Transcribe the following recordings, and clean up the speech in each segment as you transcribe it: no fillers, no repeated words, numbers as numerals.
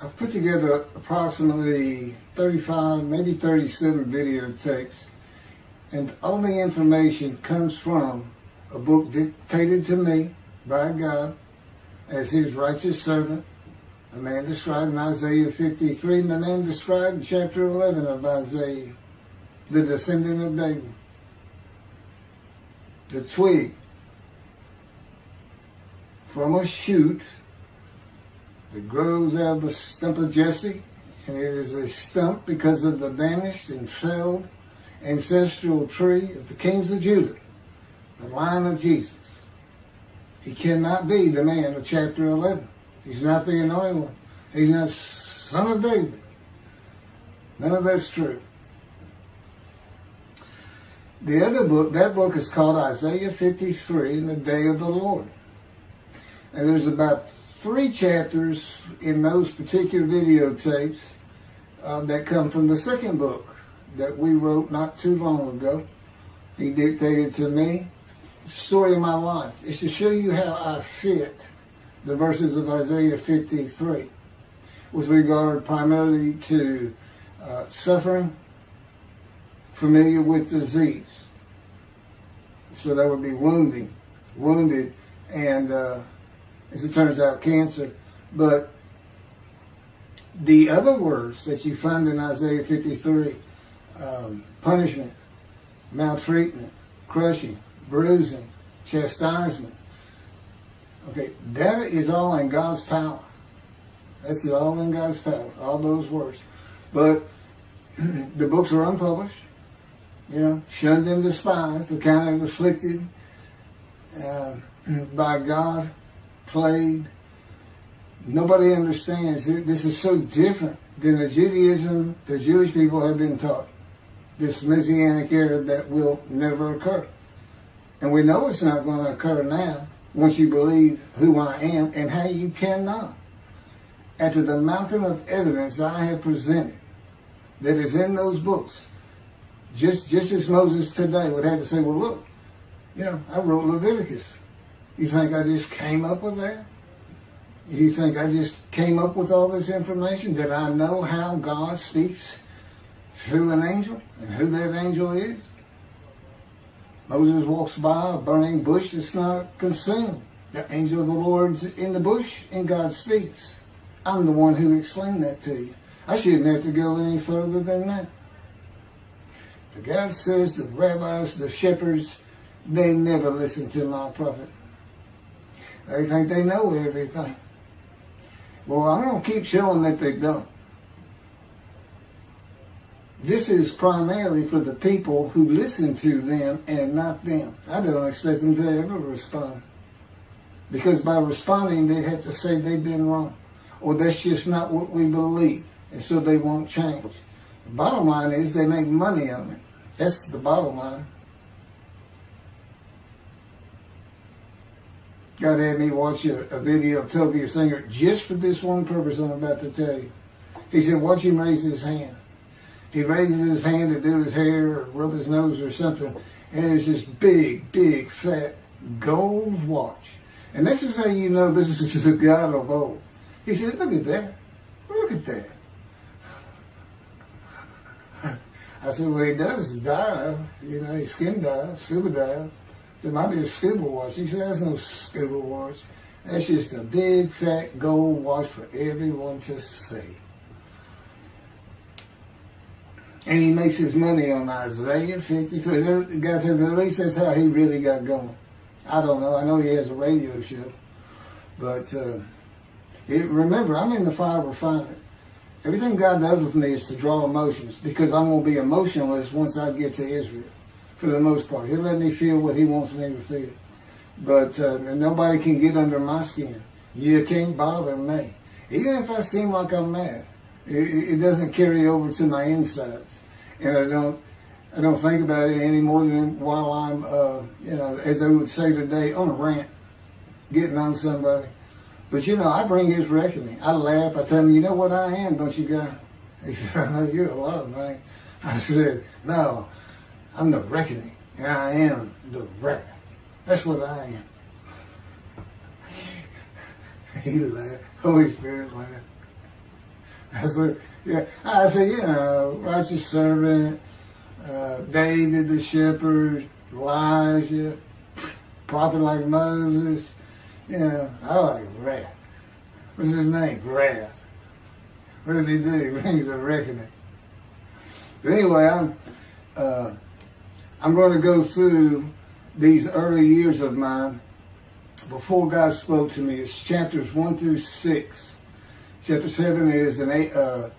I've put together approximately 35, maybe 37 videotapes, and all the information comes from a book dictated to me by God as his righteous servant, a man described in Isaiah 53, and the man described in chapter 11 of Isaiah, the descendant of David, the twig from a shoot that grows out of the stump of Jesse, and it is a stump because of the vanished and failed ancestral tree of the kings of Judah, the line of Jesus. He cannot be the man of chapter 11. He's not the anointed one. He's not son of David. None of that's true. The other book, that book is called Isaiah 53 in the Day of the Lord. And there's about 3 chapters in those particular videotapes that come from the second book that we wrote not too long ago. He dictated to me. It's the story of my life. It's to show you how I fit the verses of Isaiah 53 with regard primarily to suffering, familiar with disease. So that would be wounded, and as it turns out, cancer. But the other words that you find in Isaiah 53, punishment, maltreatment, crushing, bruising, chastisement, okay, that is all in God's power. That's all in God's power, all those words. But the books are unpublished, shunned and despised, accounted afflicted by God, plagued. Nobody understands. This is so different than the Judaism the Jewish people have been taught. This Messianic era that will never occur. And we know it's not going to occur now once you believe who I am and how you cannot. After the mountain of evidence I have presented that is in those books, just as Moses today would have to say, well, look, I wrote Leviticus. You think I just came up with that? You think I just came up with all this information? Did I know how God speaks through an angel and who that angel is? Moses walks by a burning bush that's not consumed. The angel of the Lord's in the bush and God speaks. I'm the one who explained that to you. I shouldn't have to go any further than that. But God says the rabbis, the shepherds, they never listen to my prophet. They think they know everything. Well, I'm going to keep showing that they don't. This is primarily for the people who listen to them and not them. I don't expect them to ever respond. Because by responding, they have to say they've been wrong. Or that's just not what we believe. And so they won't change. The bottom line is they make money on it. That's the bottom line. God had me watch a video of Toby Singer just for this one purpose I'm about to tell you. He said, watch him raise his hand. He raises his hand to do his hair or rub his nose or something, and it's this big, fat gold watch. And this is how you know this is a God of old. He said, look at that. Look at that. I said, well, he does dive. He skin dive, scuba dive. It might be a scuba watch. He said, that's no scuba watch. That's just a big, fat gold watch for everyone to see. And he makes his money on Isaiah 53. God tells me, at least that's how he really got going. I don't know. I know he has a radio show. But remember, I'm in the fire refinement. Everything God does with me is to draw emotions because I'm going to be emotionless once I get to Israel. For the most part. He'll let me feel what he wants me to feel. But nobody can get under my skin. You can't bother me. Even if I seem like I'm mad, it doesn't carry over to my insides. And I don't think about it any more than while I'm, as they would say today, on a rant, getting on somebody. But, I bring his reckoning. I laugh. I tell him, you know what I am, don't you, guy? He said, I know you're a lot of things. I said, no. I'm the reckoning, and I am the wrath. That's what I am. He laughed. Holy Spirit laughed. Yeah, I said, you know, righteous servant, David the shepherd, Elijah, prophet like Moses. You know, I like wrath. What's his name? Wrath. What does he do? He brings a reckoning. But anyway, I'm going to go through these early years of mine before God spoke to me. It's chapters 1 through 6. Chapter 7 is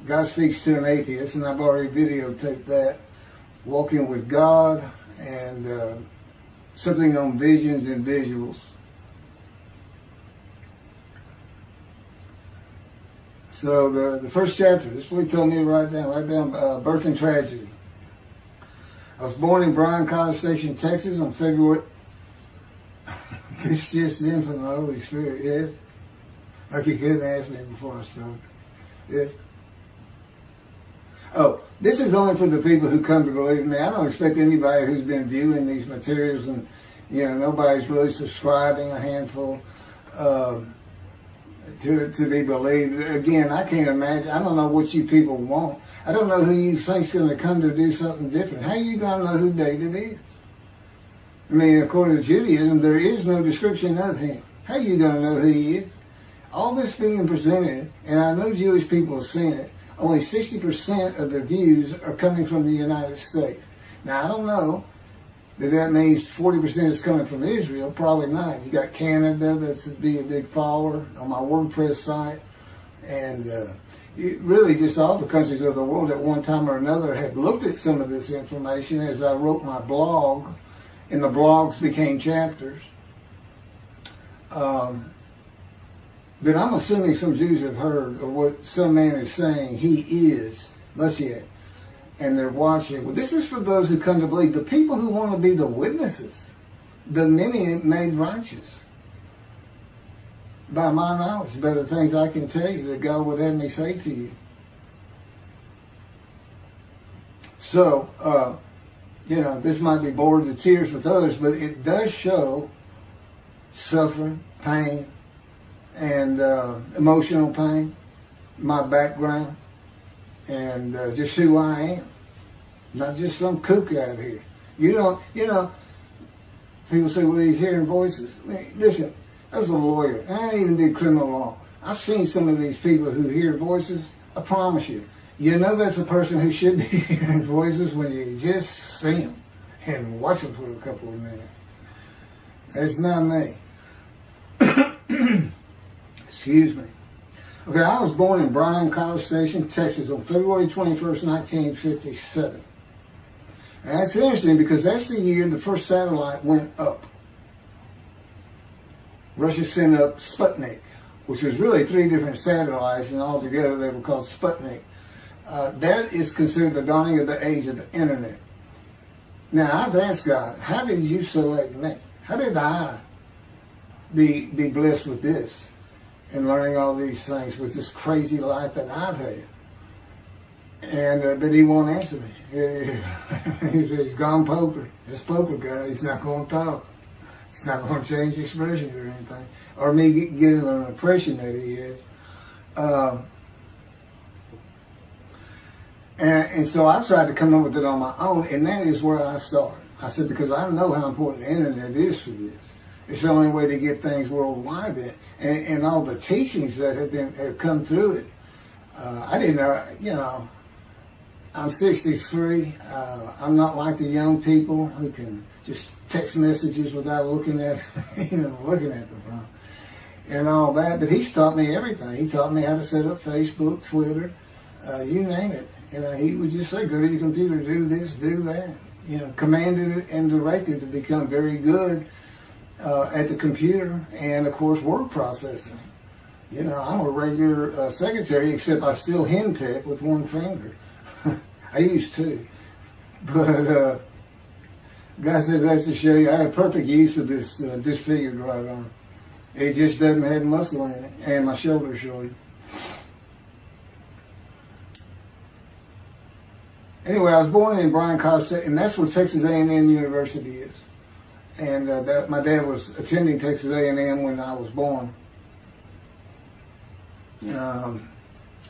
God speaks to an atheist, and I've already videotaped that. Walking with God, and something on visions and visuals. So the first chapter, this is what he told me to write down birth and tragedy. I was born in Bryan College Station, Texas on February. It's just in from the Holy Spirit, yes. Like you couldn't ask me before I started. Yes. Oh, this is only for the people who come to believe in me. I don't expect anybody who's been viewing these materials and, you know, nobody's really subscribing, a handful, to be believed. Again, I can't imagine. I don't know what you people want. I don't know who you think's going to come to do something different. How are you going to know who David is? I mean, according to Judaism, there is no description of him. How are you going to know who he is? All this being presented, and I know Jewish people have seen it, only 60% of the views are coming from the United States. Now, I don't know that means 40% is coming from Israel. Probably not. You got Canada that's be a big follower on my WordPress site. And really just all the countries of the world at one time or another have looked at some of this information as I wrote my blog, and the blogs became chapters. But I'm assuming some Jews have heard of what some man is saying he is Moshiach, and they're watching. Well, this is for those who come to believe, the people who want to be the witnesses, the many made righteous. By my knowledge, by the things I can tell you that God would have me say to you. So, you know, this might be bored to tears with others, but it does show suffering, pain, and emotional pain, my background, and just who I am. Not just some kook out here. You know, people say, well, he's hearing voices. I mean, listen, as a lawyer, and I even did criminal law, I've seen some of these people who hear voices. I promise you, you know that's a person who should be hearing voices when you just see them and watch them for a couple of minutes. It's not me. Excuse me. Okay, I was born in Bryan College Station, Texas on February 21st, 1957. And that's interesting because that's the year the first satellite went up. Russia sent up Sputnik, which was really 3 different satellites, and altogether they were called Sputnik. That is considered the dawning of the age of the internet. Now, I've asked God, how did you select me? How did I be blessed with this and learning all these things with this crazy life that I've had? And but he won't answer me. He's gone poker. This poker guy, he's not going to talk. He's not going to change expression or anything, or me give him an impression that he is. And so I tried to come up with it on my own, and that is where I started. I said, because I know how important the internet is for this. It's the only way to get things worldwide, and all the teachings that have come through it. I didn't know, you know. I'm 63. I'm not like the young people who can just text messages without looking at the phone and all that. But he's taught me everything. He taught me how to set up Facebook, Twitter, you name it. You know, he would just say, go to your computer, do this, do that. You know, commanded and directed to become very good at the computer and, of course, word processing. You know, I'm a regular secretary, except I still henpeck with one finger. I used to. But God says that's to show you I have perfect use of this disfigured right arm. It just doesn't have muscle in it, and my shoulder's short. Anyway, I was born in Bryan College Station, and that's where Texas A&M University is. And my dad was attending Texas A&M when I was born.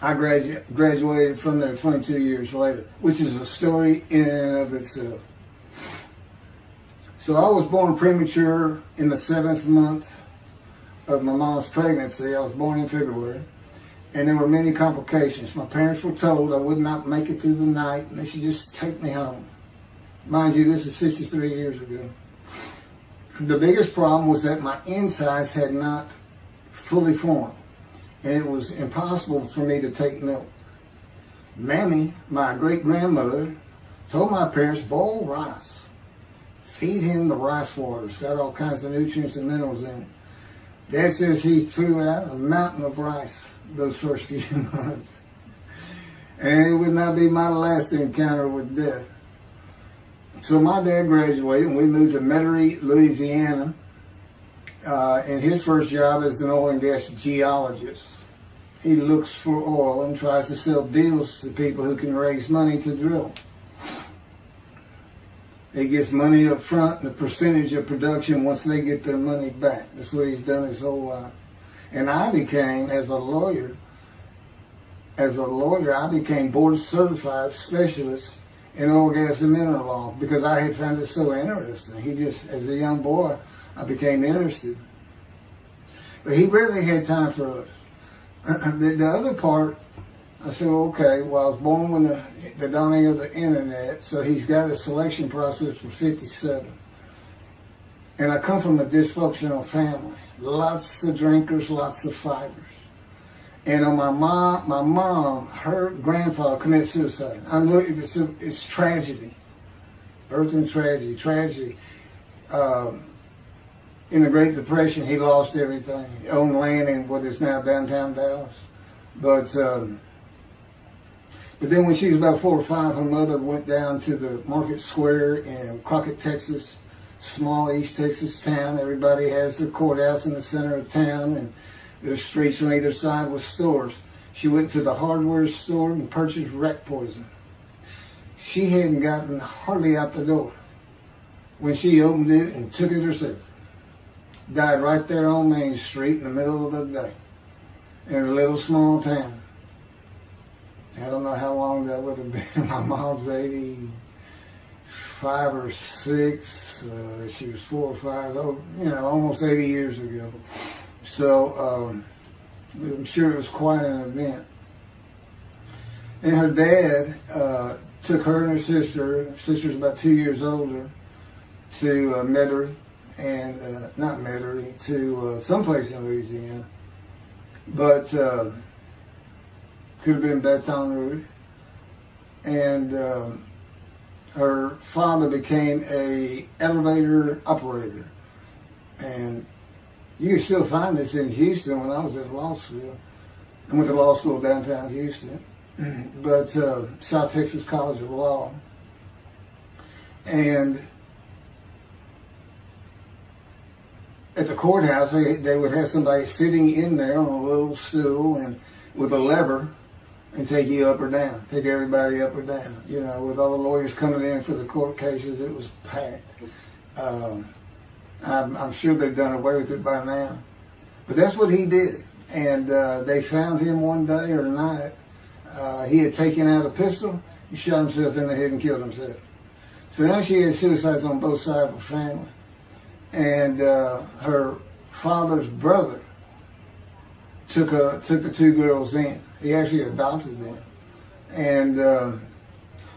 I graduated from there 22 years later, which is a story in and of itself. So I was born premature in the 7th month of my mom's pregnancy. I was born in February, and there were many complications. My parents were told I would not make it through the night, and they should just take me home. Mind you, this is 63 years ago. The biggest problem was that my insides had not fully formed, and it was impossible for me to take milk. Mamie, my great-grandmother, told my parents, boil rice. Feed him the rice water. It's got all kinds of nutrients and minerals in it. Dad says he threw out a mountain of rice those first few months. And it would not be my last encounter with death. So my dad graduated and we moved to Metairie, Louisiana. And his first job is an oil and gas geologist. He looks for oil and tries to sell deals to people who can raise money to drill. He gets money up front and a percentage of production once they get their money back. That's what he's done his whole life. And I became, as a lawyer, I became board certified specialist in oil, gas, and mineral law because I had found it so interesting. As a young boy, I became interested. But he rarely had time for us. The other part, I said, okay, well, I was born when the dawning of the internet, so he's got a selection process for 57. And I come from a dysfunctional family. Lots of drinkers, lots of fighters. And on my mom, her grandfather committed suicide. It's tragedy. Birth and tragedy. In the Great Depression, he lost everything. He owned land in what is now downtown Dallas. But then when she was about 4 or 5, her mother went down to the Market Square in Crockett, Texas, small East Texas town. Everybody has their courthouse in the center of town, and there's streets on either side with stores. She went to the hardware store and purchased rat poison. She hadn't gotten hardly out the door when she opened it and took it herself. Died right there on Main Street in the middle of the day in a little small town. I don't know how long that would have been. My mom's 85 or 6. She was 4 or 5. Almost 80 years ago. So I'm sure it was quite an event. And her dad took her and her sister. Her sister's about 2 years older, to Metairie, and not Metairie, to someplace in Louisiana. But could have been Baton Rouge. And her father became a elevator operator. And you can still find this in Houston. When I was at law school, I went to law school downtown Houston, but South Texas College of Law. And at the courthouse, they would have somebody sitting in there on a little stool and with a lever and take you up or down, take everybody up or down. With all the lawyers coming in for the court cases, it was packed. I'm sure they've done away with it by now. But that's what he did. And they found him one day or night. He had taken out a pistol, he shot himself in the head and killed himself. So now she had suicides on both sides of her family. And her father's brother took the 2 girls in. He actually adopted them. And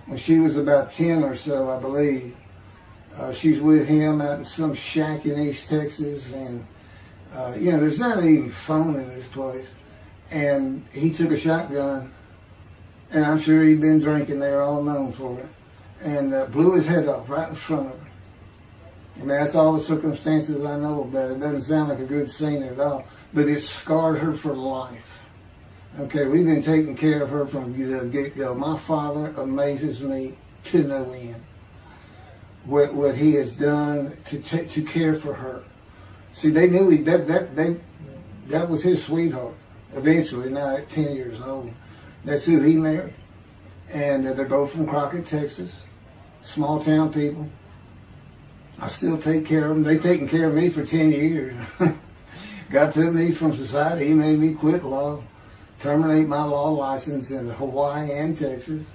when she was about 10 or so, I believe, she's with him out in some shack in East Texas. And, there's not any phone in this place. And he took a shotgun, and I'm sure he'd been drinking. They're all known for it. And blew his head off right in front of her. I mean, that's all the circumstances I know about it. It doesn't sound like a good scene at all, but it scarred her for life. Okay, we've been taking care of her from the get-go. My father amazes me to no end. What he has done to care for her. See, they knew that was his sweetheart. Eventually, now at 10 years old, that's who he married. And they're both from Crockett, Texas. Small town people. I still take care of them. They've taken care of me for 10 years. God took me from society. He made me quit law. terminate my law license in Hawaii and Texas,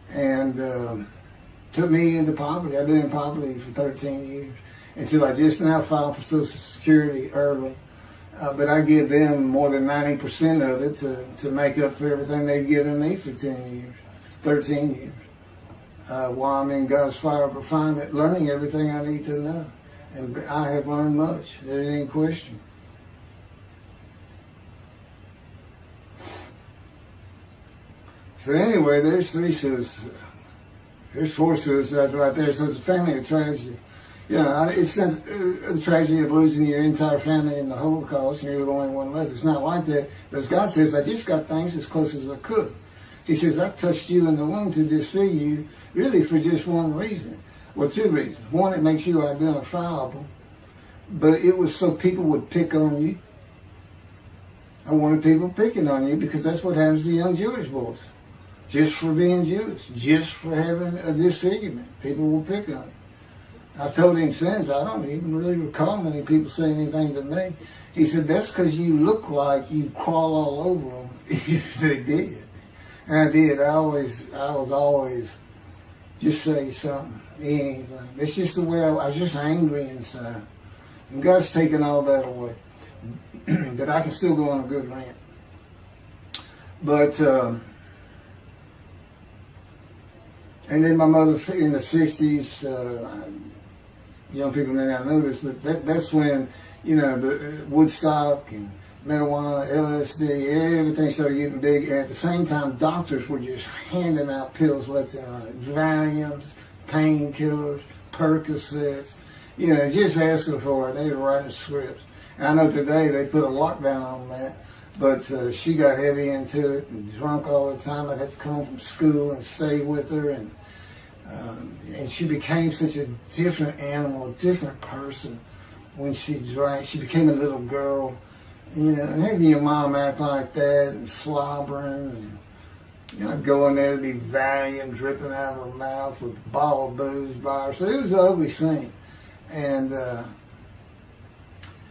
and took me into poverty. I've been in poverty for 13 years until I just now filed for Social Security early. But I give them more than 90% of it to make up for everything they've given me for 13 years. While I'm in God's fire of refinement, learning everything I need to know. And I have learned much. There ain't any question. So anyway, there's 3 suicides. There's 4 suicides right there. So it's a family of tragedy. You know, it's not a tragedy of losing your entire family in the Holocaust and you're the only one left. It's not like that. Because God says, I just got things as close as I could. He says, I touched you in the womb to disfigure you, really for just one reason. Well, 2 reasons. One, it makes you identifiable. But it was so people would pick on you. I wanted people picking on you because that's what happens to young Jewish boys. Just for being Jewish. Just for having a disfigurement. People will pick on you. I've told him since, I don't even really recall many people saying anything to me. He said, that's because you look like you crawl all over them if they did. And I did. I was always just say something, anything. It's just the way I was just angry inside. And God's taken all that away. But I can still go on a good rant. But, and then my mother in the 60s, young people may not know this, but that's when, you know, the Woodstock and marijuana, LSD, everything started getting big. And at the same time, doctors were just handing out pills left and right. Valiums, painkillers, Percocets, you know, just asking for it. They were writing scripts. And I know today they put a lockdown on that, but she got heavy into it and drunk all the time. I'd have to come home from school and stay with her. And she became such a different animal, a different person when she drank. She became a little girl, you know, and having your mom act like that and slobbering, and, you know, I'd go in there to be Valium dripping out of her mouth with a bottle of booze by her. So it was an ugly scene. And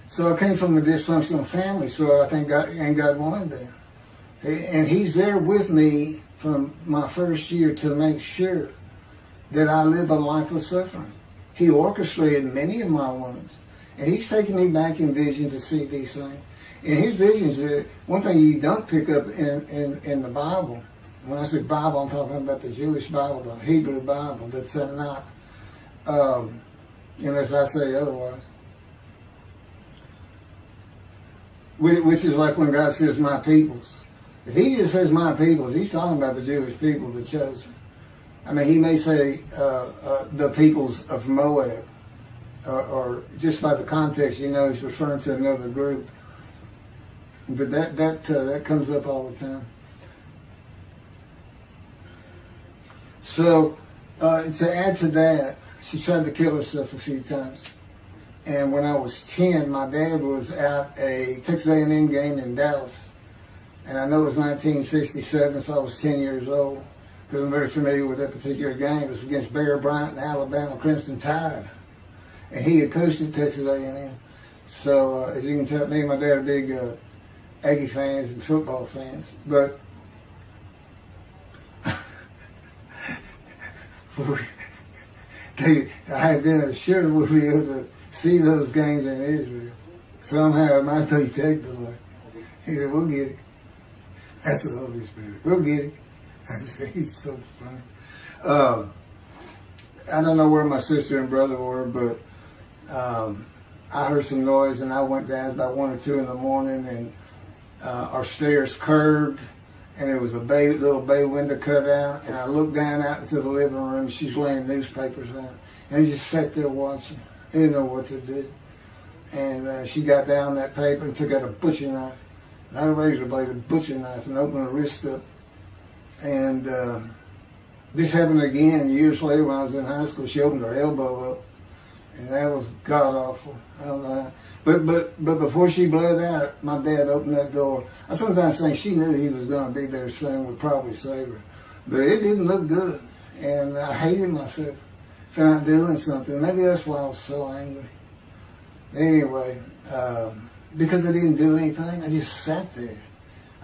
so I came from a dysfunctional family, so I think God wanted that. And He's there with me from my first year to make sure that I live a life of suffering. He orchestrated many of my wounds. And He's taking me back in vision to see these things. And His visions, one thing you don't pick up in the Bible, when I say Bible, I'm talking about the Jewish Bible, the Hebrew Bible, that's not, unless I say otherwise. Which is like when God says, my peoples. If He just says my peoples, He's talking about the Jewish people, the chosen. I mean, He may say the peoples of Moab, or just by the context, you know, He's referring to another group. But that comes up all the time. So to add to that, she tried to kill herself a few times. And when I was 10, my dad was at a Texas A&M game in Dallas. And I know it was 1967, so I was 10 years old, because I'm very familiar with that particular game. It was against Bear Bryant and Alabama Crimson Tide. And he had coached at Texas A&M. So as you can tell, me and my dad are big Aggie fans and football fans. But I had been assured we'd be able to see those games in Israel. Somehow it might be technical. He said, we'll get it. That's the Holy Spirit. We'll get it. I said, he's so funny. I don't know where my sister and brother were, but I heard some noise and I went down. It was about 1 or 2 in the morning, and our stairs curved, and there was a little bay window cut out, and I looked down out into the living room. She's laying newspapers out, and I just sat there watching. I didn't know what to do. And she got down that paper and took out a butcher knife, not a razor blade, a butcher knife, and opened her wrist up. And this happened again years later when I was in high school. She opened her elbow up, and that was god awful. I don't know how. But before she bled out, my dad opened that door. I sometimes think she knew he was going to be there soon, would probably save her. But it didn't look good, and I hated myself for not doing something. Maybe that's why I was so angry. Anyway, because I didn't do anything, I just sat there.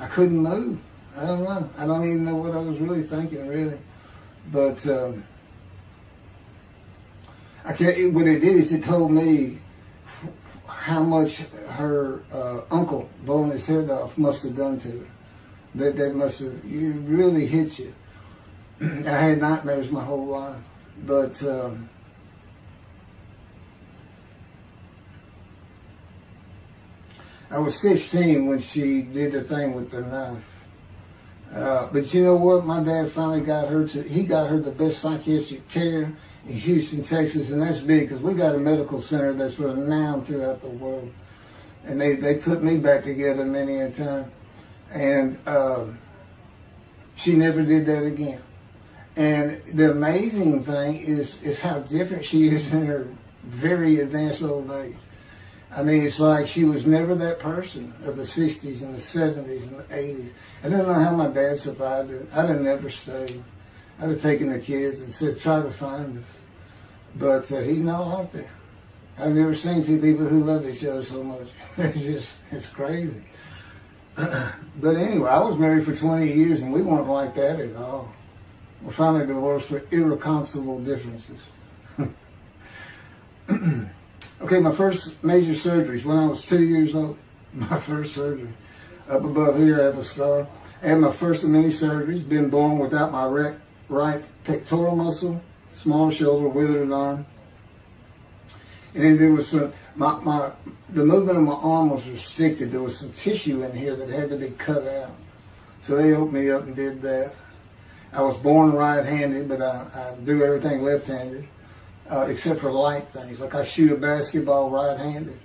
I couldn't move. I don't know. I don't even know what I was really thinking, really. But I can't. What it did is it told me how much her uncle blowing his head off must have done to her. That must have, it really hit you. I had nightmares my whole life, but I was 16 when she did the thing with the knife. But you know what? My dad finally got her the best psychiatric care in Houston, Texas, and that's big because we got a medical center that's renowned throughout the world. And they put me back together many a time. And she never did that again. And the amazing thing is how different she is in her very advanced old age. I mean, it's like she was never that person of the 60s and the 70s and the 80s. I don't know how my dad survived it. I'd have never stayed. I'd have taken the kids and said, try to find us. But he's not like that. I've never seen two people who love each other so much. It's crazy. But anyway, I was married for 20 years and we weren't like that at all. We finally divorced for irreconcilable differences. Okay, my first major surgeries when I was 2 years old. My first surgery. Up above here, I have a scar. I had my first of many surgeries. Been born without my right pectoral muscle, small shoulder, withered arm. And there was some, the movement of my arm was restricted. There was some tissue in here that had to be cut out. So they opened me up and did that. I was born right-handed, but I do everything left-handed. Except for light things, like I shoot a basketball right-handed.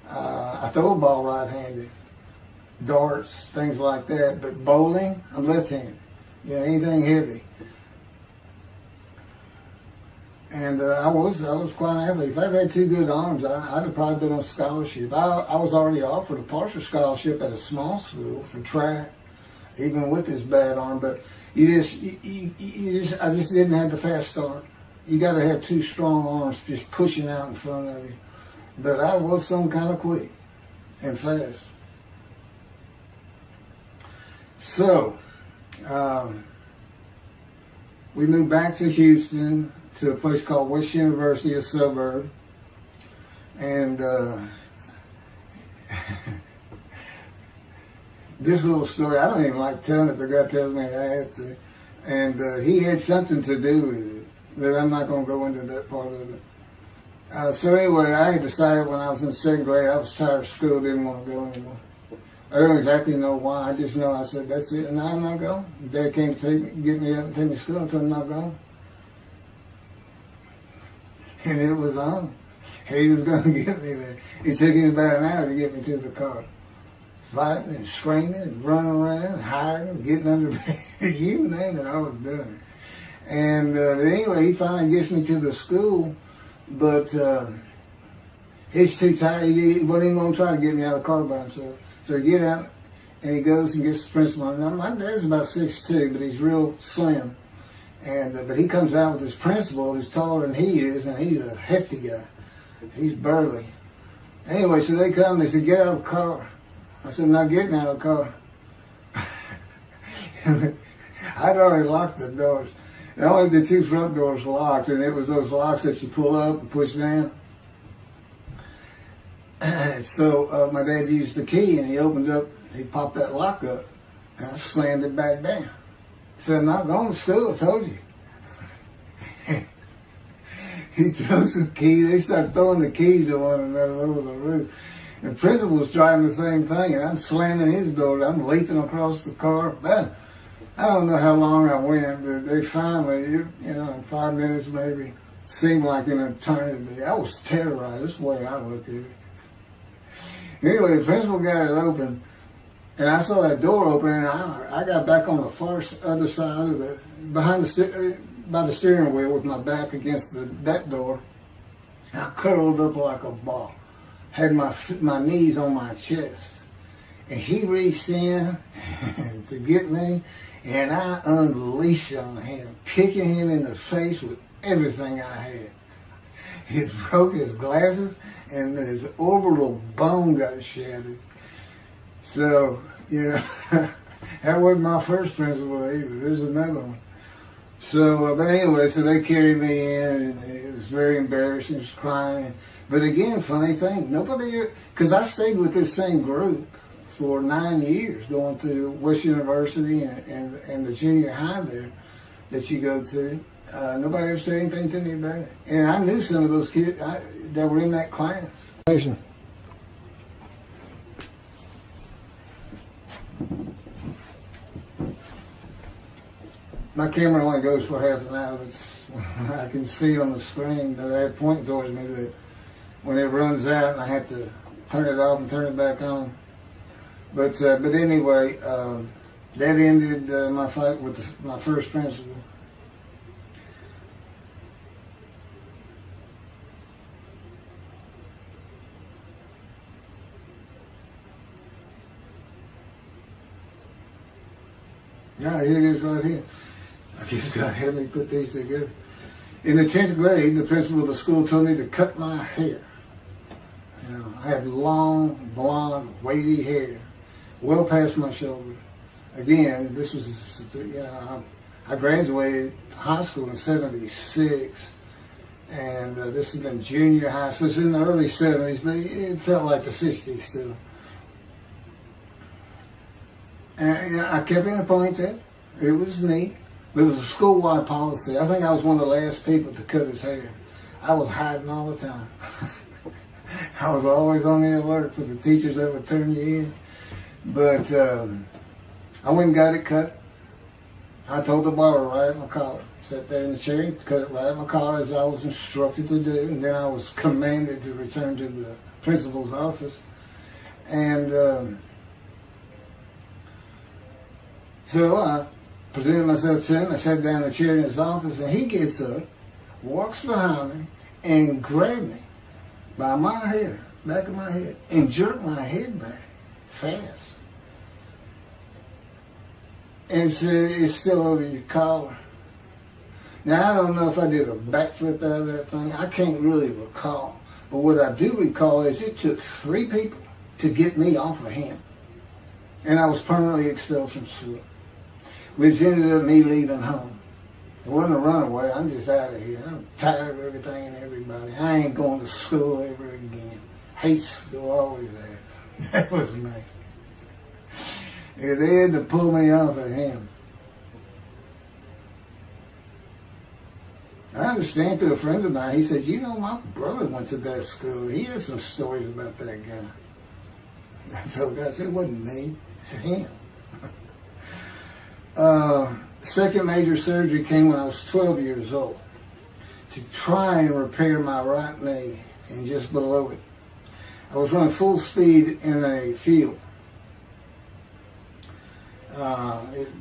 I throw a ball right-handed. Darts, things like that. But bowling, I'm left-handed. You know, anything heavy. And I was quite an athlete. If I'd had two good arms, I'd have probably been on scholarship. I was already offered a partial scholarship at a small school for track, even with this bad arm. But I just didn't have the fast start. You got to have two strong arms just pushing out in front of you. But I was some kind of quick and fast. So, we moved back to Houston to a place called West University, a suburb. And this little story, I don't even like telling it, but God tells me I have to. And he had something to do with it. But I'm not going to go into that part of it. So anyway, I had decided when I was in second grade, I was tired of school, didn't want to go anymore. I don't exactly know why. I just know I said, that's it, and I'm not going. Dad came to get me up and take me to school and told me I'm not going. And it was on. He was going to get me there. It took him about an hour to get me to the car. Fighting and screaming and running around, and hiding, getting under bed. You name it, I was doing it. And anyway, he finally gets me to the school, but he's too tired. He wasn't even going to try to get me out of the car by himself. So he get out, and he goes and gets the principal. Now, my dad's about 6'2", but he's real slim. And but he comes out with his principal, who's taller than he is, and he's a hefty guy. He's burly. Anyway, so they come, they said, get out of the car. I said, I'm not getting out of the car. I'd already locked the doors. Only the two front doors locked, and it was those locks that you pull up and push down. So my dad used the key, and he opened up, he popped that lock up, and I slammed it back down. He said, I'm not going to school, I told you. He threw some keys, they started throwing the keys at one another over the roof. The principal was trying the same thing, and I'm slamming his door, I'm leaping across the car. Man, I don't know how long I went, but they finally, in 5 minutes maybe, seemed like an eternity. I was terrorized. That's the way I look at it. Anyway, the principal got it open, and I saw that door open, and I got back on the far other side of it, by the steering wheel with my back against that door. I curled up like a ball, had my knees on my chest, and he reached in to get me. And I unleashed on him, kicking him in the face with everything I had. It broke his glasses, and his orbital bone got shattered. So, That wasn't my first principal either. There's another one. So, but anyway, so they carried me in, and it was very embarrassing. I was crying. But again, funny thing, nobody, because I stayed with this same group for 9 years, going to West University and the junior high there that you go to. Nobody ever said anything to me about it. And I knew some of those kids that were in that class. My camera only goes for half an hour. I can see on the screen that I had pointing towards me that when it runs out, I have to turn it off and turn it back on. But anyway, that ended my fight with my first principal. Yeah, here it is right here. I just got to help me put these together. In the 10th grade, the principal of the school told me to cut my hair. You know, I had long, blonde, wavy hair, well past my shoulder. Again, this was, I graduated high school in '76, and this has been junior high, so it's in the early '70s, but it felt like the '60s still. And I kept it in a ponytail. It was neat. But it was a school-wide policy. I think I was one of the last people to cut his hair. I was hiding all the time. I was always on the alert for the teachers that would turn you in. But I went and got it cut. I told the barber right at my collar. Sat there in the chair and cut it right at my collar as I was instructed to do. And then I was commanded to return to the principal's office. And so I presented myself to him. I sat down in the chair in his office, and he gets up, walks behind me, and grabbed me by my hair, back of my head, and jerked my head back fast. And said, "It's still over your collar." Now, I don't know if I did a backflip out of that thing. I can't really recall. But what I do recall is it took 3 people to get me off of him. And I was permanently expelled from school, which ended up me leaving home. It wasn't a runaway. I'm just out of here. I'm tired of everything and everybody. I ain't going to school ever again. Hate school, always there. That was me. Yeah, they had to pull me off of him. I understand through a friend of mine, he said, "You know, my brother went to that school. He had some stories about that guy." I told the guy, I said, "It wasn't me. It's him." Second major surgery came when I was 12 years old to try and repair my right knee and just below it. I was running full speed in a field.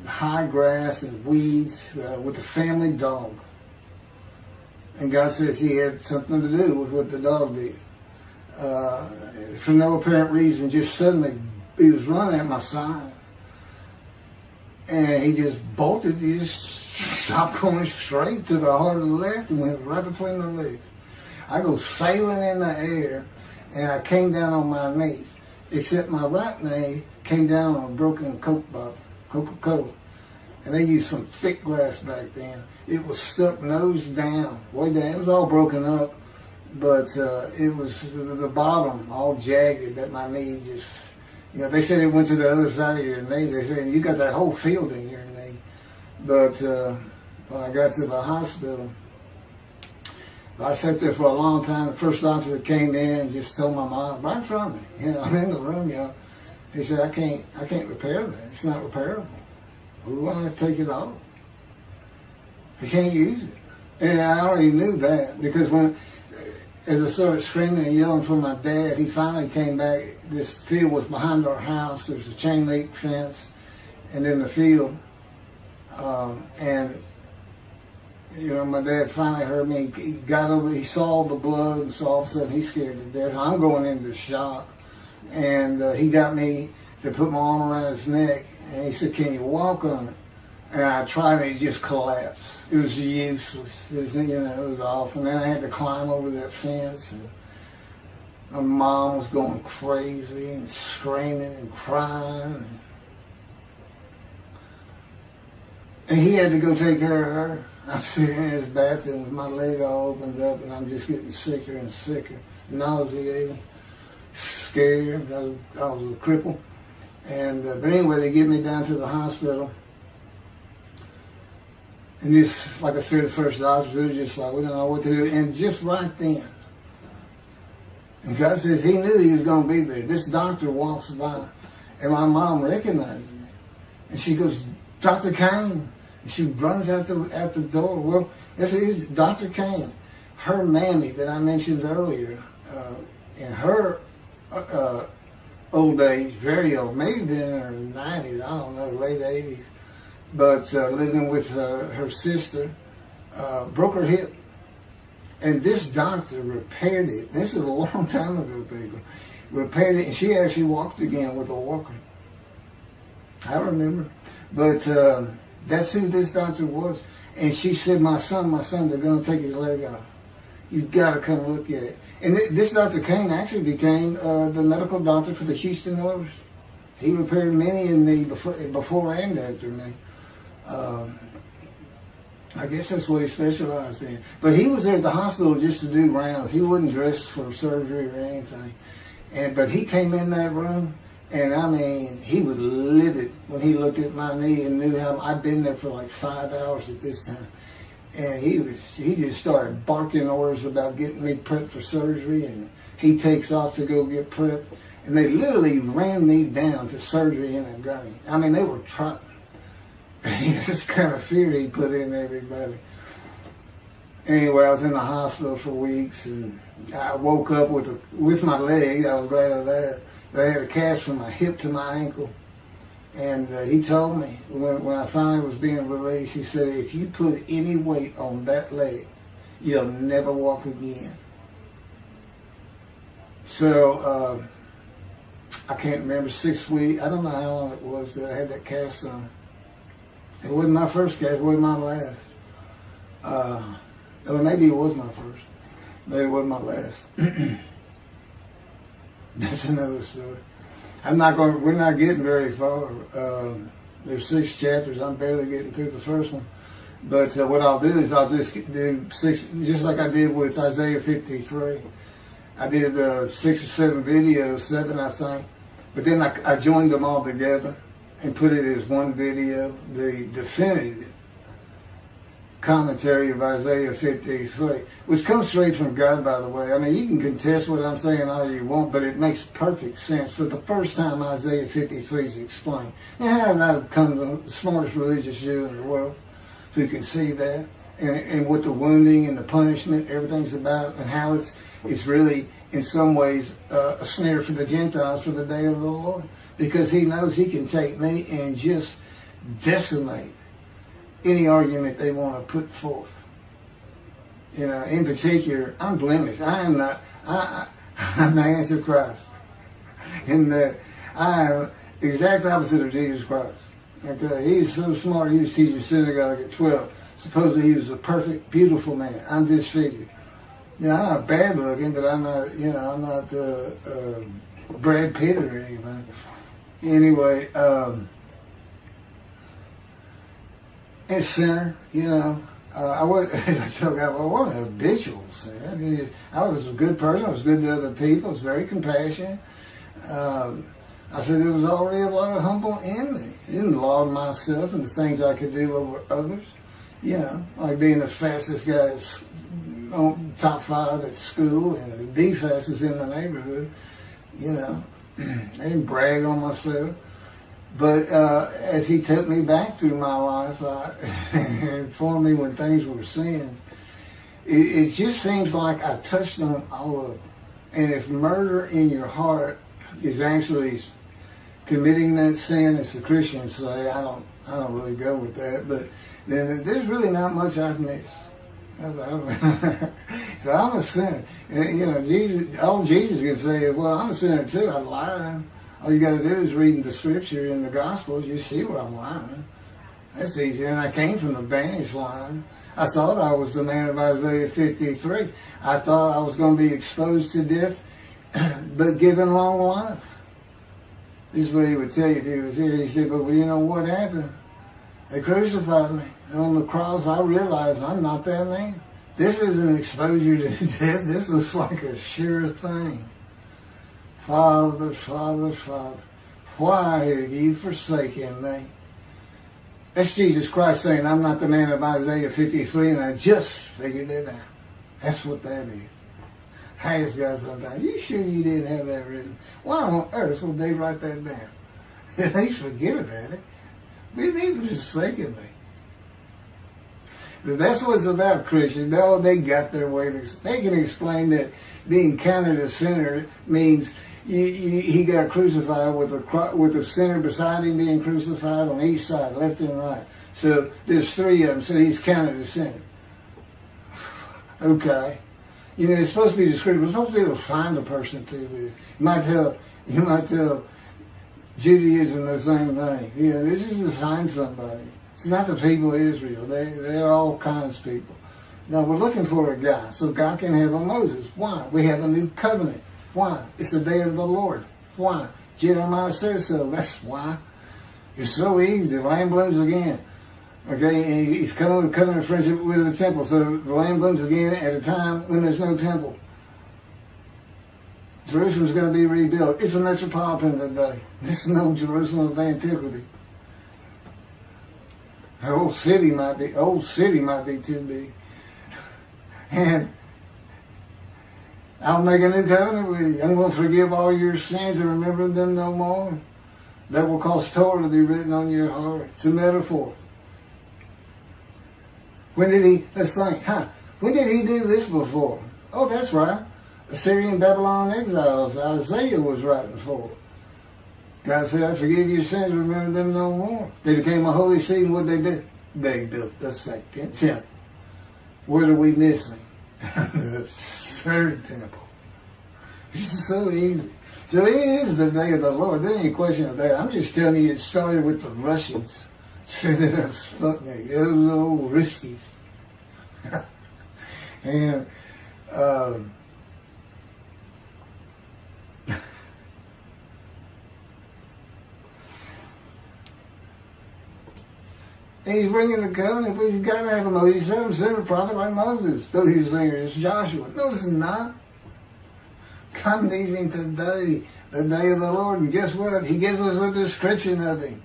High grass and weeds with a family dog. And God says he had something to do with what the dog did. For no apparent reason, just suddenly he was running at my side. And he just bolted, he just stopped going straight, took a hard left and went right between the legs. I go sailing in the air and I came down on my knees, except my right knee came down on a broken Coke bottle, Coca-Cola. And they used some thick glass back then. It was stuck nose down, way down. It was all broken up, but it was the bottom all jagged that my knee just, they said it went to the other side of your knee. They said, "You got that whole field in your knee." But when I got to the hospital, I sat there for a long time. The first doctor that came in just told my mom, right in front of me, I'm in the room, he said, I can't repair that. It's not repairable. We're going to take it off. I can't use it. And I already knew that because as I started screaming and yelling for my dad, he finally came back. This field was behind our house. There was a chain link fence, and then the field. My dad finally heard me. He got over. He saw the blood, and so all of a sudden he's scared to death. I'm going into shock, and he got me to put my arm around his neck, and he said, "Can you walk on it?" And I tried, and it just collapsed. It was useless. It was awful. And then I had to climb over that fence, and my mom was going crazy and screaming and crying. And he had to go take care of her. I'm sitting in his bathroom with my leg all opened up, and I'm just getting sicker and sicker, nauseated, scared. I was a cripple. And but anyway, they get me down to the hospital. And this, like I said, the first doctor was just like, we don't know what to do. And just right then, and God says he knew he was going to be there. This doctor walks by, and my mom recognizes me. And she goes, Dr. Kane. And she runs out the door. Well, this is Dr. Kane. Her Mamie that I mentioned earlier, in her old age, very old, maybe been in her 90s, I don't know, late 80s, but living with her sister, broke her hip. And this doctor repaired it. This is a long time ago, people. Repaired it, and she actually walked again with a walker. I remember. But that's who this doctor was. And she said, my son, they're going to take his leg off. You've got to come look at it. And this Dr. Kane actually became the medical doctor for the Houston Oilers. He repaired many in the before and after me. I guess that's what he specialized in. But he was there at the hospital just to do rounds. He wasn't dressed for surgery or anything. But he came in that room, and I mean, he was livid when he looked at my knee and knew how I'd been there for like 5 hours at this time. And he just started barking orders about getting me prepped for surgery, and he takes off to go get prepped. And they literally ran me down to surgery in a gurney. I mean, they were trying. This kind of fear he put in everybody. Anyway, I was in the hospital for weeks, and I woke up with my leg. I was glad of that. But I had a cast from my hip to my ankle. And he told me, when I finally was being released, he said, if you put any weight on that leg, you'll never walk again. So, I can't remember, 6 weeks. I don't know how long it was that I had that cast on. It wasn't my first cast, it wasn't my last. Or maybe it was my first, but it wasn't my last. That's another story. We're not getting very far. There's 6 chapters. I'm barely getting through the first one. But what I'll do is I'll just do 6, just like I did with Isaiah 53. I did 6 or 7 videos, 7 I think. But then I joined them all together and put it as one video, the definitive commentary of Isaiah 53, which comes straight from God, by the way. I mean, you can contest what I'm saying all you want, but it makes perfect sense. For the first time, Isaiah 53 is explained. And I've become the smartest religious Jew in the world who can see that, and what the wounding and the punishment, everything's about, and how it's really, in some ways, a snare for the Gentiles for the day of the Lord. Because he knows he can take me and just decimate any argument they want to put forth. You know, in particular, I'm blemished. I'm the Antichrist. In that I am the exact opposite of Jesus Christ. Okay? He's so smart, he was teaching synagogue at 12. Supposedly he was a perfect, beautiful man. I'm disfigured. You know, I'm not bad looking, but I'm not, I'm not Brad Pitt or anything. Anyway, and sinner, I was, I told God, well, I wasn't an habitual sinner. I was a good person. I was good to other people. I was very compassionate. I said there was already a lot of humble in me. I didn't laud myself and the things I could do over others. Like being the fastest guy on top 5 at school and the fastest in the neighborhood. I didn't brag on myself. But as he took me back through my life and informed me when things were sins, it just seems like I touched on all of them. And if murder in your heart is actually committing that sin, as the Christians say, I don't really go with that, but then there's really not much I've missed. So I'm a sinner. And, all Jesus can say is, well, I'm a sinner too. I lied. All you got to do is read the scripture in the Gospels. You see where I'm lying. That's easy. And I came from the banished line. I thought I was the man of Isaiah 53. I thought I was going to be exposed to death, but given long life. This is what he would tell you if he was here. He said, but you know what happened? They crucified me. And on the cross, I realized I'm not that man. This isn't exposure to death. This looks like a sure thing. Father, Father, Father, why have you forsaken me? That's Jesus Christ saying, I'm not the man of Isaiah 53, and I just figured it out. That's what that is. I ask God sometimes, you sure you didn't have that written? Why on earth would they write that down? At least forget about it. We need to just forsaken me. But that's what it's about, Christian. No, they got their way. They can explain that being counted a sinner means he got crucified with the sinner beside him being crucified on each side, left and right. So there's three of them, so he's counted a sinner. Okay. You know, it's supposed to be descriptive. We're supposed to be able to find a person to do. You might tell Judaism the same thing. You know, this is to find somebody. It's not the people of Israel. They're all kinds of people. No, we're looking for a guy so God can have a Moses. Why? We have a new covenant. Why? It's the day of the Lord. Why? Jeremiah says so. That's why. It's so easy. The lamb blooms again. Okay, and he's coming with covenant friendship with the temple. So the lamb blooms again at a time when there's no temple. Jerusalem's going to be rebuilt. It's a metropolitan today. This is no Jerusalem of antiquity. The old city might be too big. And I'll make a new covenant with you. I'm going to forgive all your sins and remember them no more. That will cause Torah to be written on your heart. It's a metaphor. Let's think, when did he do this before? Oh, that's right. Assyrian Babylon exiles, Isaiah was writing for. God said, I forgive your sins, remember them no more. They became a holy seed, and what they did? They built the second temple. What are we missing? The third temple. It's so easy. So it is the day of the Lord. There ain't any question of that. I'm just telling you it started with the Russians. So that Sputnik, those old riskies. And and he's bringing the covenant, but he's got to have a Moses. He said him, send a prophet like Moses. Though he's saying it's Joshua. No, it's not. God needs him today, the day of the Lord. And guess what? He gives us a description of him.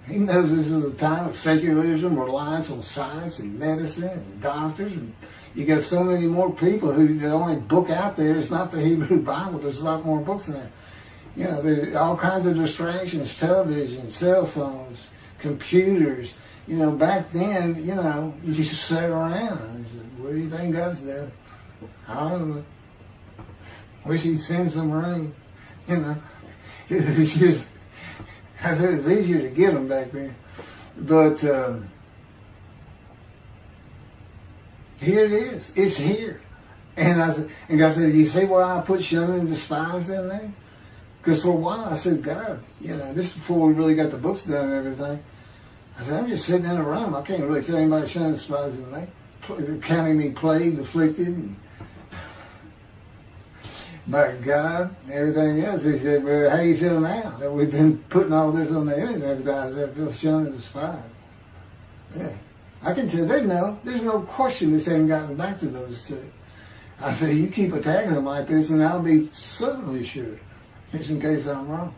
He knows this is a time of secularism, reliance on science and medicine and doctors. And you got so many more people who the only book out there is not the Hebrew Bible. There's a lot more books than that. You know, there's all kinds of distractions, television, cell phones, computers. You know, back then, you know, you just sat around and said, what do you think God's doing? I don't know. Wish he'd send some rain. You know, it was just, I said it's easier to get them back then. But here it is. It's here. And God said, you see why I put shunned and despised in there? Because for a while I said, God, you know, this is before we really got the books done and everything. I said, I'm just sitting in a room. I can't really tell anybody shunned and despising me. Counting me plagued, afflicted, and by God and everything else. He said, well, how you feel now that we've been putting all this on the internet and everything? I said, I feel shunned and despised. Yeah. I can tell they know. There's no question this ain't gotten back to those two. I said, you keep attacking them like this and I'll be certainly sure, just in case I'm wrong.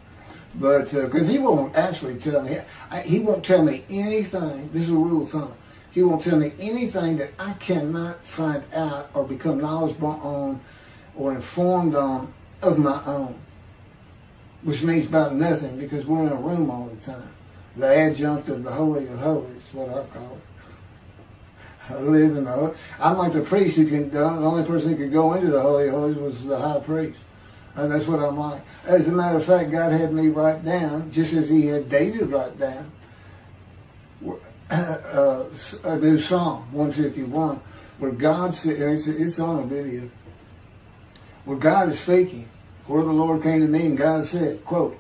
But, because he won't actually tell me, he won't tell me anything, this is a rule of thumb, he won't tell me anything that I cannot find out or become knowledgeable on or informed on of my own, which means about nothing because we're in a room all the time. The adjunct of the Holy of Holies, what I call it. I live in the Holy. I'm like the priest who can, the only person who could go into the Holy of Holies was the high priest. And that's what I'm like. As a matter of fact, God had me write down, just as he had David write down, a new Psalm, 151, where God said, and it's on a video, where God is speaking, where the Lord came to me and God said, quote,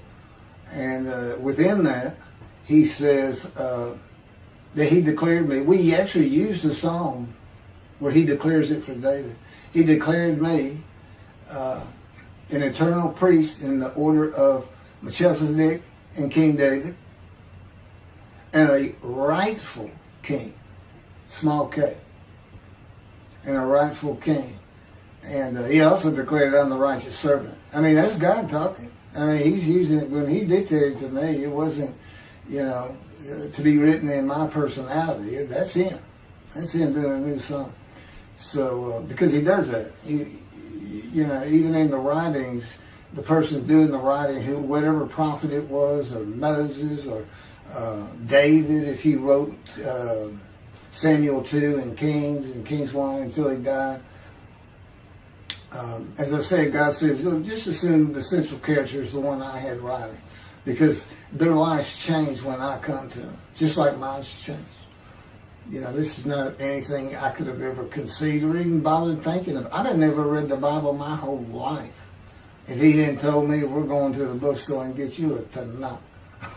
and within that, he says that he declared me. We actually used the Psalm where he declares it for David. He declared me an eternal priest in the order of Melchizedek and King David. and a rightful king, small k, and a rightful king. And he also declared, I'm the righteous servant. I mean, that's God talking. I mean, he's using it. When he dictated to me, it wasn't, to be written in my personality. That's him. That's him doing a new song. So, because he does that. Even in the writings, the person doing the writing, whatever prophet it was, or Moses, or David, if he wrote Samuel 2 and Kings 1 until he died. As I said, God says, just assume the central character is the one I had writing, because their lives change when I come to them, just like mine's changed. This is not anything I could have ever conceived or even bothered thinking of. I'd have never read the Bible my whole life if he hadn't told me, we're going to the bookstore and get you a Tanakh.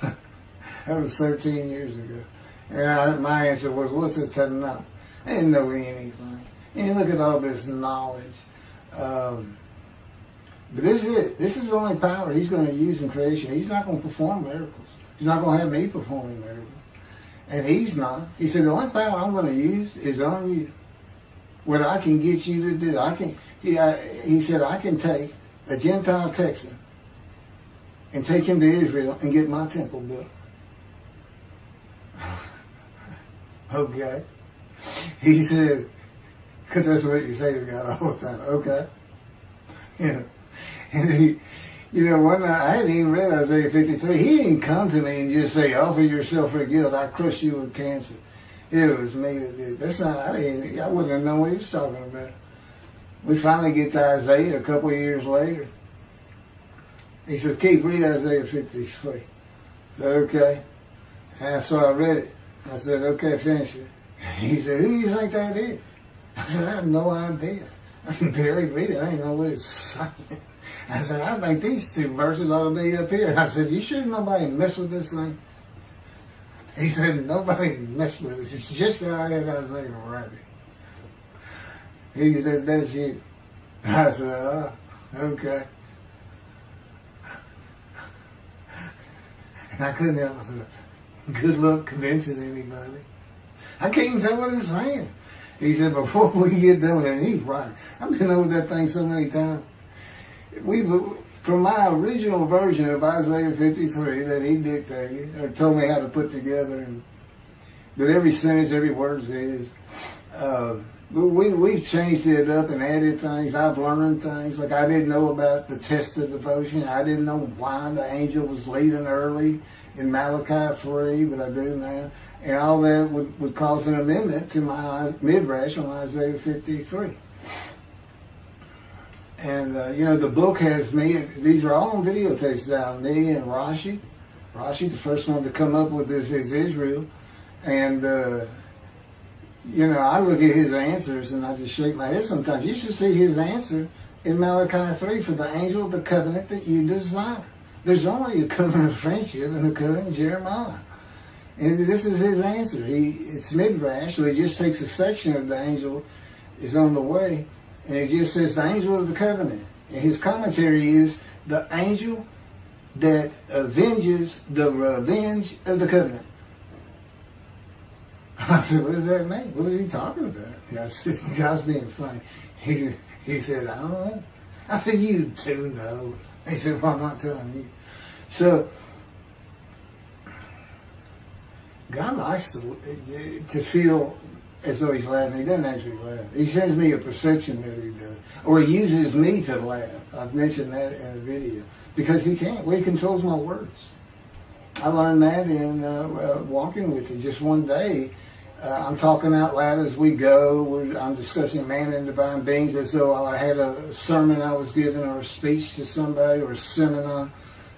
That was 13 years ago. And my answer was, what's a Tanakh? I didn't know anything. And look at all this knowledge. But this is it. This is the only power he's going to use in creation. He's not going to perform miracles. He's not going to have me performing miracles. And he's not. He said, the only power I'm going to use is on you. What I can get you to do. He said, I can take a Gentile Texan and take him to Israel and get my temple built. Okay. He said, because that's what you say to God all the time. Okay. And one night, I hadn't even read Isaiah 53. He didn't come to me and just say, offer yourself for guilt. I crushed you with cancer. It was me that did. That's not, I wouldn't have known what he was talking about. We finally get to Isaiah a couple of years later. He said, Keith, read Isaiah 53. I said, okay. And so I read it. I said, okay, finish it. He said, who do you think that is? I said, I have no idea. I can barely read it. I didn't know what it's saying. I said, I think these two verses ought to be up here. I said, you sure nobody messed with this thing? He said, nobody messed with it. It's just how I had Isaiah write it. He said, that's you. I said, oh, okay. And I couldn't help myself. Good luck convincing anybody. I can't even tell what it's saying. He said, before we get done with it, and he's right. I've been over that thing so many times. From my original version of Isaiah 53 that he dictated, or told me how to put together, but every sentence, every word is, we've changed it up and added things. I've learned things. Like I didn't know about the test of devotion. I didn't know why the angel was leaving early in Malachi 3, but I do now. And all that would cause an amendment to my midrash on Isaiah 53. And, the book has me, these are all on videotapes now, me and Rashi. Rashi, the first one to come up with this is Israel. And, I look at his answers and I just shake my head sometimes. You should see his answer in Malachi 3 for the angel of the covenant that you desire. There's only a covenant of friendship in the covenant of Jeremiah. And this is his answer. It's midrash, so he just takes a section of the angel is on the way, and it just says the angel of the covenant. And his commentary is the angel that avenges the revenge of the covenant. I said, what does that mean? What is he talking about? I said, the guy's being funny. He said, I don't know. I said, you too know. He said, well, I'm not telling you. So, God likes to feel as though he's laughing. He doesn't actually laugh. He sends me a perception that he does. Or he uses me to laugh. I've mentioned that in a video. Because he can't. Well, he controls my words. I learned that in walking with him. Just one day, I'm talking out loud as we go. I'm discussing man and divine beings as though I had a sermon I was giving or a speech to somebody or a seminar.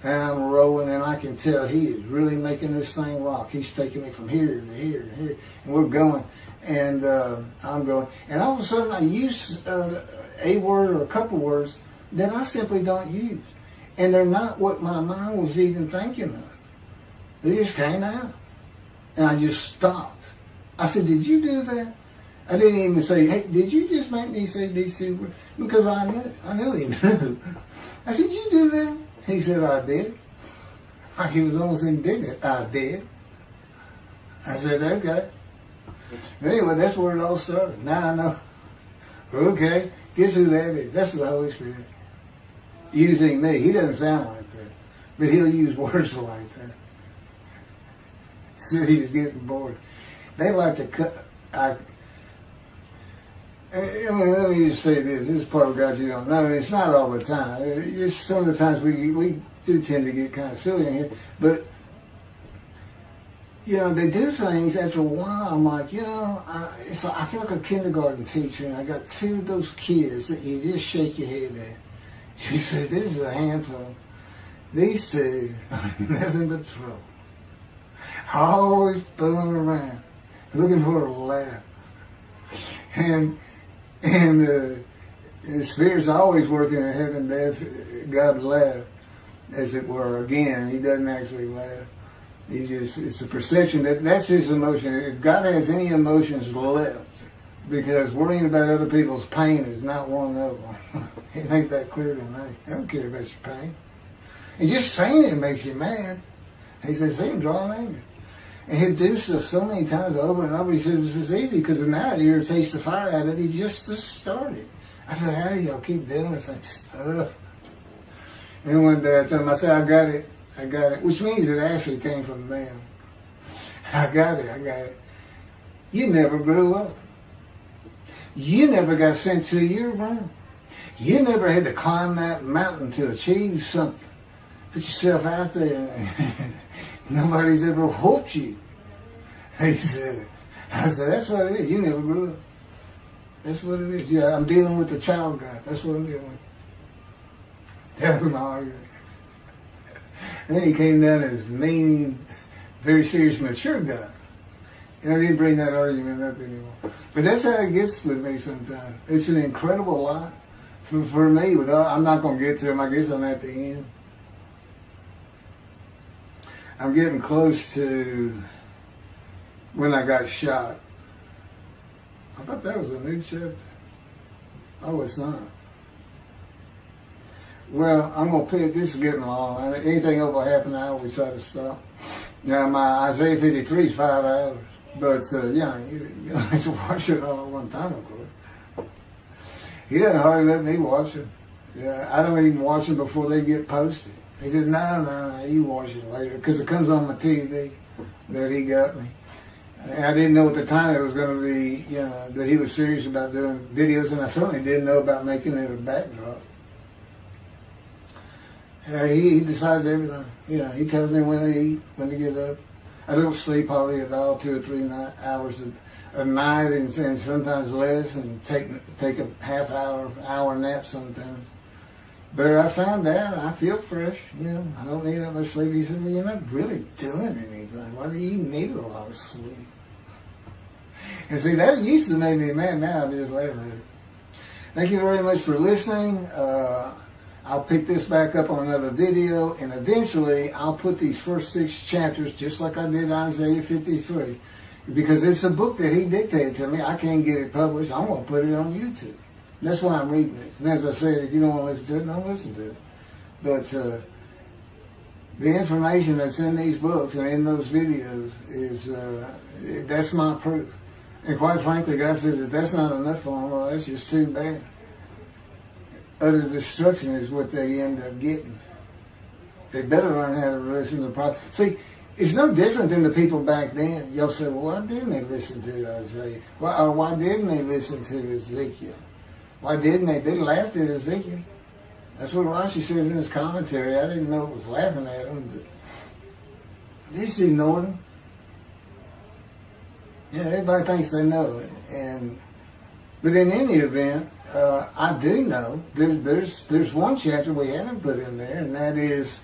And I'm rolling, and I can tell he is really making this thing rock. He's taking me from here to here to here, and we're going, and I'm going. And all of a sudden, I use a word or a couple words that I simply don't use. And they're not what my mind was even thinking of. They just came out. And I just stopped. I said, did you do that? I didn't even say, hey, did you just make me say these two words? Because I knew he knew. I said, did you do that? He said, I did. He was almost indignant. I did. I said, okay. But anyway, that's where it all started. Now I know. Okay, guess who that is? That's the Holy Spirit. Using me. He doesn't sound like that. But he'll use words like that. Said he's getting bored. They like to cut. Let me just say this. This is part of God you don't know. And it's not all the time. It's some of the times we do tend to get kind of silly in here. But, they do things after a while. I'm like, I feel like a kindergarten teacher. And I got two of those kids that you just shake your head at. She said, this is a handful. These two are nothing but trouble. Always fooling around, looking for a laugh. And the Spirit's always working in heaven, death. God laugh, as it were. Again, he doesn't actually laugh. It's a perception that's his emotion. If God has any emotions left, because worrying about other people's pain is not one of them. He made that clear to me. I don't care about your pain. And just saying it makes you mad. He says, see him drawing anger. And he'll do so many times over and over. He says, it's easy because now it irritates the fire out of it. He just started. I said, how do y'all keep doing this stuff? And one day I told him, I said, I got it. Which means it actually came from them. I got it. You never grew up. You never got sent to your room. You never had to climb that mountain to achieve something. Put yourself out there. Nobody's ever whooped you. He said, I said, that's what it is. You never grew up. That's what it is. Yeah, I'm dealing with the child God. That's what I'm dealing with. That was my argument. And then he came down as mean, very serious, mature God. And I didn't bring that argument up anymore. But that's how it gets with me sometimes. It's an incredible lot. For me, I'm not going to get to him. I guess I'm at the end. I'm getting close to when I got shot. I thought that was a new chapter. Oh, it's not. Well, I'm going to put it, this is getting long. Anything over half an hour, we try to stop. Now, my Isaiah 53 is 5 hours. But, you don't have to watch it all at one time, of course. He doesn't hardly let me watch it. Yeah, I don't even watch them before they get posted. He said, no, you watch it later. Because it comes on my TV that he got me. And I didn't know at the time it was going to be, that he was serious about doing videos. And I certainly didn't know about making it a backdrop. He decides everything. He tells me when to eat, when to get up. I don't sleep hardly at all, 2 or 3 hours a night, and sometimes less, and take a half hour nap sometimes. But I found out I feel fresh. I don't need that much sleep. He said, well, you're not really doing anything. Why do you need a lot of sleep? And see, that used to make me mad. Now I just laugh at it. Thank you very much for listening. I'll pick this back up on another video, and eventually I'll put these first 6 chapters, just like I did Isaiah 53, because it's a book that he dictated to me. I can't get it published. I'm going to put it on YouTube. That's why I'm reading it. And as I said, if you don't want to listen to it, don't listen to it. But the information that's in these books and in those videos is, that's my proof. And quite frankly, God says that that's not enough for them, well, that's just too bad. Utter destruction is what they end up getting. They better learn how to listen to the prophet. See, it's no different than the people back then. You'll say, well, why didn't they listen to Isaiah? Why didn't they listen to Ezekiel? Why didn't they? They laughed at Ezekiel. That's what Rashi says in his commentary. I didn't know it was laughing at him, but they just ignored him. Everybody thinks they know it. But in any event, I do know there's one chapter we haven't put in there, and that is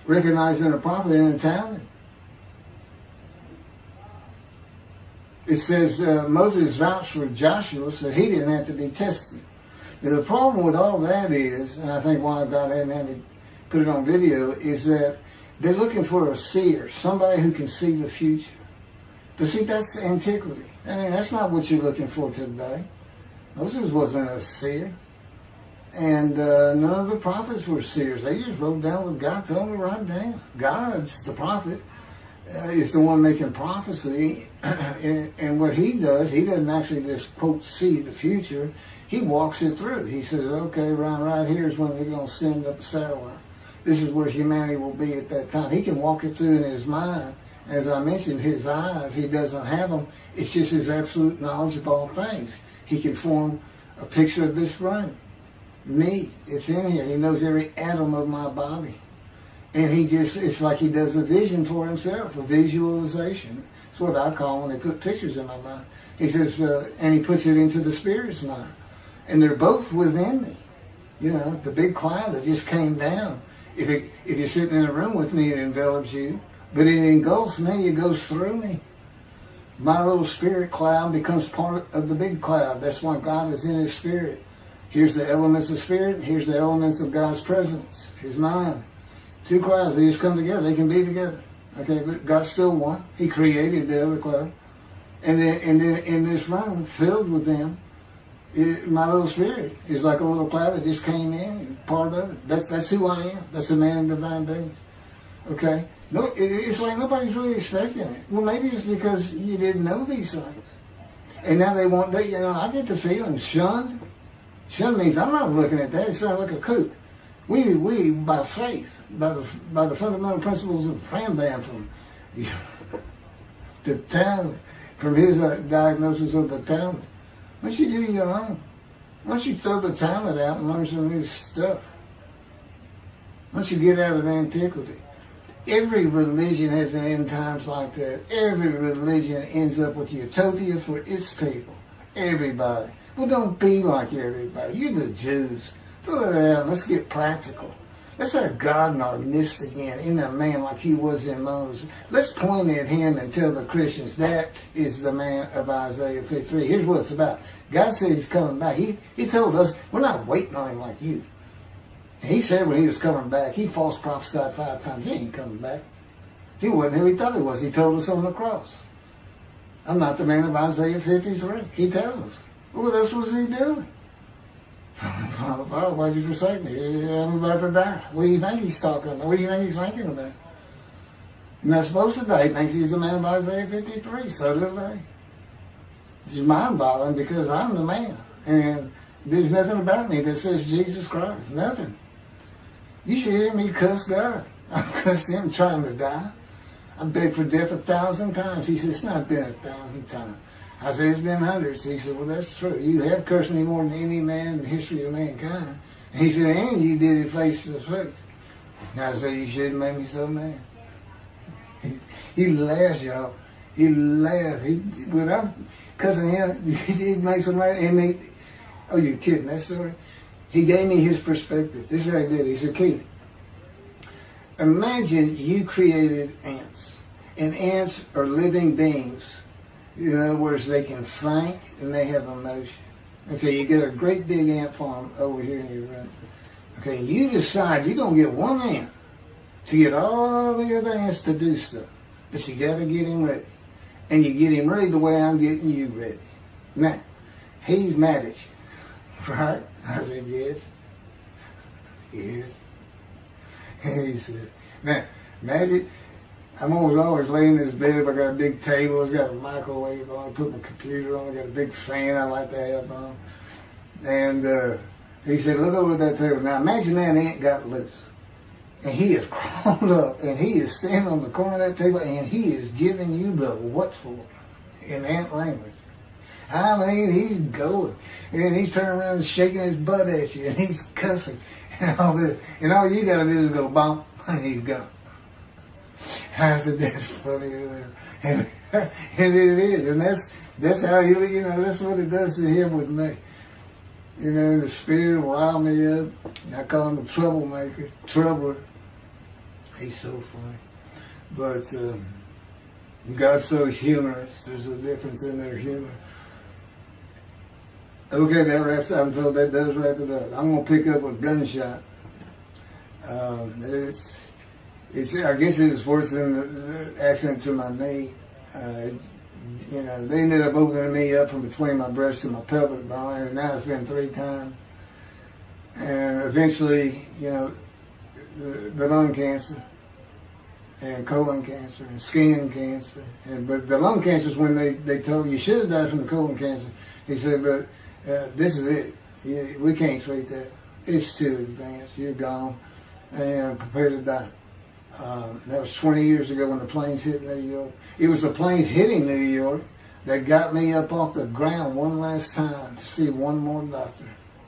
recognizing a prophet in the talent. It says Moses vouched for Joshua, so he didn't have to be tested. Now, the problem with all that is, and I think why God hadn't had me put it on video, is that they're looking for a seer, somebody who can see the future. But see, that's antiquity. I mean, that's not what you're looking for today. Moses wasn't a seer. And none of the prophets were seers. They just wrote down what God told them to write down. God's the prophet. Is the one making prophecy. And what he does, he doesn't actually just, quote, see the future. He walks it through. He says, okay, right here is when they're going to send up a satellite. This is where humanity will be at that time. He can walk it through in his mind. As I mentioned, his eyes, he doesn't have them. It's just his absolute knowledge of all things. He can form a picture of this room. Me, it's in here. He knows every atom of my body. And it's like he does a vision for himself, a visualization. It's what I call when they put pictures in my mind. He says, and he puts it into the spirit's mind. And they're both within me. You know, the big cloud that just came down. If you're sitting in a room with me, it envelops you. But it engulfs me, it goes through me. My little spirit cloud becomes part of the big cloud. That's why God is in his spirit. Here's the elements of spirit, here's the elements of God's presence, his mind. Two clouds, they just come together, they can be together. Okay, but God's still one. He created the other cloud. And then in this room, filled with them, my little spirit is like a little cloud that just came in and part of it. That's who I am. That's a man in divine beings. Okay? No, it's like nobody's really expecting it. Well, maybe it's because you didn't know these things. And now they want, I get the feeling, shunned. Shunned means I'm not looking at that. It sounds like a kook. We by faith, by the fundamental principles of Rambam from the Talmud, from his diagnosis of the Talmud. Why don't you do your own? Why don't you throw the Talmud out and learn some new stuff? Why don't you get out of antiquity? Every religion has an end times like that. Every religion ends up with utopia for its people. Everybody. Well, don't be like everybody. You're the Jews. Throw that out. Let's get practical. Let's have God in our midst again, in a man like he was in Moses. Let's point at him and tell the Christians that is the man of Isaiah 53. Here's what it's about. God said he's coming back. He told us, we're not waiting on him like you. And he said when he was coming back, he false prophesied 5 times. He ain't coming back. He wasn't who he thought he was. He told us on the cross. I'm not the man of Isaiah 53. He tells us. Well, what else was he doing? Father, why'd you forsake me? I'm about to die. What do you think he's talking about? What do you think he's thinking about? He's not supposed to die. He thinks he's the man of Isaiah 53. So do they. It's mind-boggling because I'm the man. And there's nothing about me that says Jesus Christ. Nothing. You should hear me cuss God. I cussed him trying to die. I begged for death 1,000 times. He said, it's not been 1,000 times. I said, it's been hundreds. He said, well, that's true. You have cursed me more than any man in the history of mankind. And he said, and you did it face to face. And I said, you shouldn't make me so mad. He laughs, y'all. He laughs. When I'm cussing him, he makes him laugh. And oh, you're kidding, that story? He gave me his perspective. This is how he did it. He said, Keith, imagine you created ants. And ants are living beings. In other words, they can think and they have emotion. Okay, you get a great big ant farm over here in your room. Okay, you decide you're going to get one ant to get all the other ants to do stuff. But you got to get him ready. And you get him ready the way I'm getting you ready. Now, he's mad at you. Right? I said, yes. Yes. And he said, now, imagine, I'm always laying in this bed. I got a big table. It's got a microwave on. I put my computer on. I got a big fan I like to have on. And he said, look over at that table. Now, imagine that ant got loose. And he is crawled up. And he is standing on the corner of that table. And he is giving you the what for in ant language. I mean, he's going. And he's turning around and shaking his butt at you. And he's cussing. And all this. And all you got to do is go bump. And he's gone. I said, that's funny. And it is. And that's how that's what it does to him with me. You know, the spirit will rile me up. I call him a troublemaker, troubler. He's so funny. But God's so humorous. There's a difference in their humor. Okay, that wraps up. I'm told that does wrap it up. I'm going to pick up a gunshot. I guess it was worse than the accident to my knee. They ended up opening me up from between my breast and my pelvic bone, and now it's been 3 times. And eventually, the lung cancer and colon cancer and skin cancer. But the lung cancer is when they told you should have died from the colon cancer. He said, but this is it. We can't treat that. It's too advanced. You're gone. And prepare to die. That was 20 years ago when the planes hit New York. It was the planes hitting New York that got me up off the ground one last time to see one more doctor.